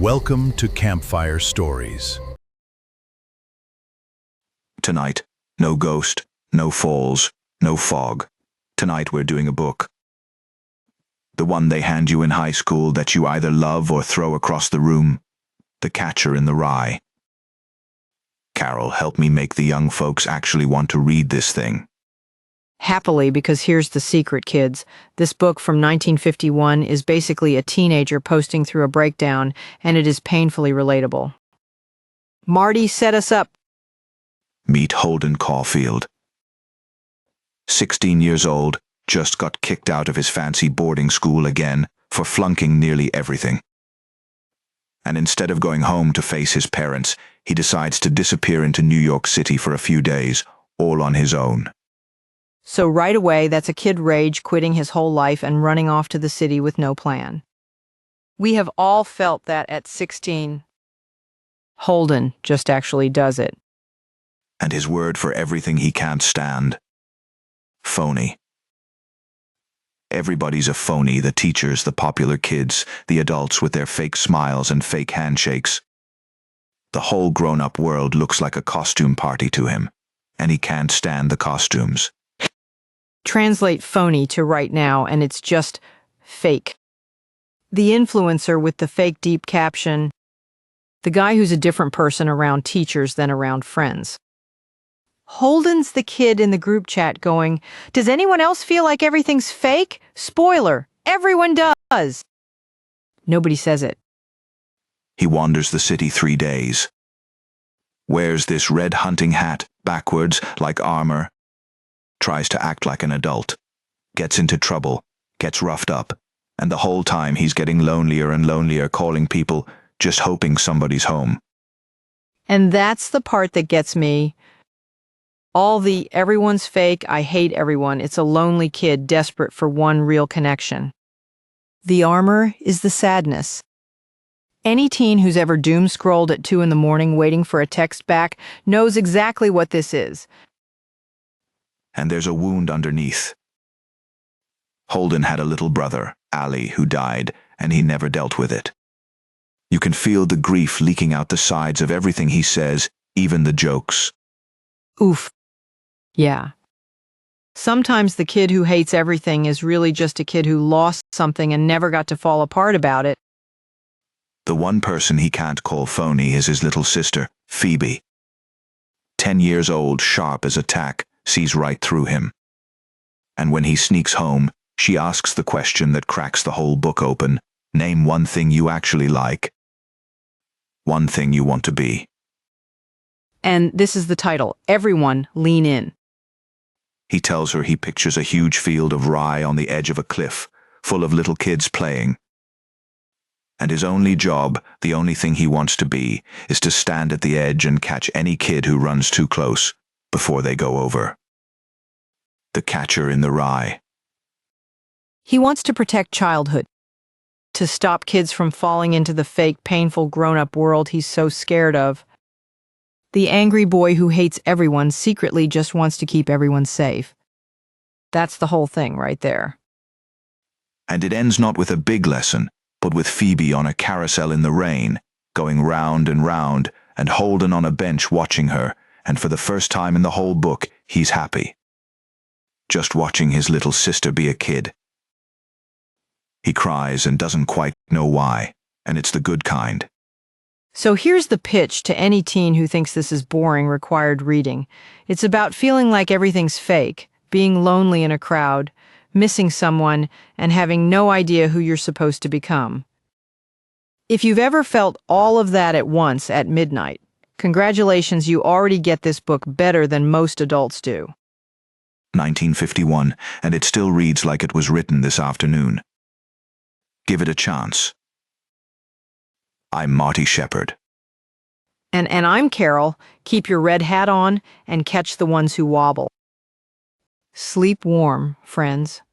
Welcome to Campfire Stories. Tonight, no ghost, no falls, no fog. Tonight we're doing a book. The one they hand you in high school that you either love or throw across the room. The Catcher in the Rye. Carol, help me make the young folks actually want to read this thing. Happily, because here's the secret, kids. This book from 1951 is basically a teenager posting through a breakdown, and it is painfully relatable. Marty, set us up. Meet Holden Caulfield. 16 years old, just got kicked out of his fancy boarding school again for flunking nearly everything. And instead of going home to face his parents, he decides to disappear into New York City for a few days, all on his own. So right away, that's a kid rage quitting his whole life and running off to the city with no plan. We have all felt that at 16. Holden just actually does it. And his word for everything he can't stand: phony. Everybody's a phony, the teachers, the popular kids, the adults with their fake smiles and fake handshakes. The whole grown-up world looks like a costume party to him, and he can't stand the costumes. Translate phony to right now, and it's just fake. The influencer with the fake deep caption, the guy who's a different person around teachers than around friends. Holden's the kid in the group chat going, "Does anyone else feel like everything's fake? Spoiler, everyone does." Nobody says it. He wanders the city 3 days. Wears this red hunting hat, backwards, like armor. Tries to act like an adult. Gets into trouble. Gets roughed up. And the whole time he's getting lonelier and lonelier, calling people, just hoping somebody's home. And that's the part that gets me. All the everyone's fake, I hate everyone. It's a lonely kid desperate for one real connection. The armor is the sadness. Any teen who's ever doom-scrolled at 2 a.m. waiting for a text back knows exactly what this is. And there's a wound underneath. Holden had a little brother, Allie, who died, and he never dealt with it. You can feel the grief leaking out the sides of everything he says, even the jokes. Oof. Yeah. Sometimes the kid who hates everything is really just a kid who lost something and never got to fall apart about it. The one person he can't call phony is his little sister, Phoebe. 10 years old, sharp as a tack, sees right through him. And when he sneaks home, she asks the question that cracks the whole book open: name one thing you actually like. One thing you want to be. And this is the title, Everyone Lean In. He tells her he pictures a huge field of rye on the edge of a cliff, full of little kids playing. And his only job, the only thing he wants to be, is to stand at the edge and catch any kid who runs too close, before they go over. The Catcher in the Rye. He wants to protect childhood, to stop kids from falling into the fake, painful grown-up world he's so scared of. The angry boy who hates everyone secretly just wants to keep everyone safe. That's the whole thing right there. And it ends not with a big lesson, but with Phoebe on a carousel in the rain, going round and Holden on a bench watching her, and for the first time in the whole book, he's happy. Just watching his little sister be a kid. He cries and doesn't quite know why, and it's the good kind. So here's the pitch to any teen who thinks this is boring, required reading. It's about feeling like everything's fake, being lonely in a crowd, missing someone, and having no idea who you're supposed to become. If you've ever felt all of that at once at midnight, congratulations, you already get this book better than most adults do. 1951, and it still reads like it was written this afternoon. Give it a chance. I'm Marty Shepherd. And I'm Carol. Keep your red hat on and catch the ones who wobble. Sleep warm, friends.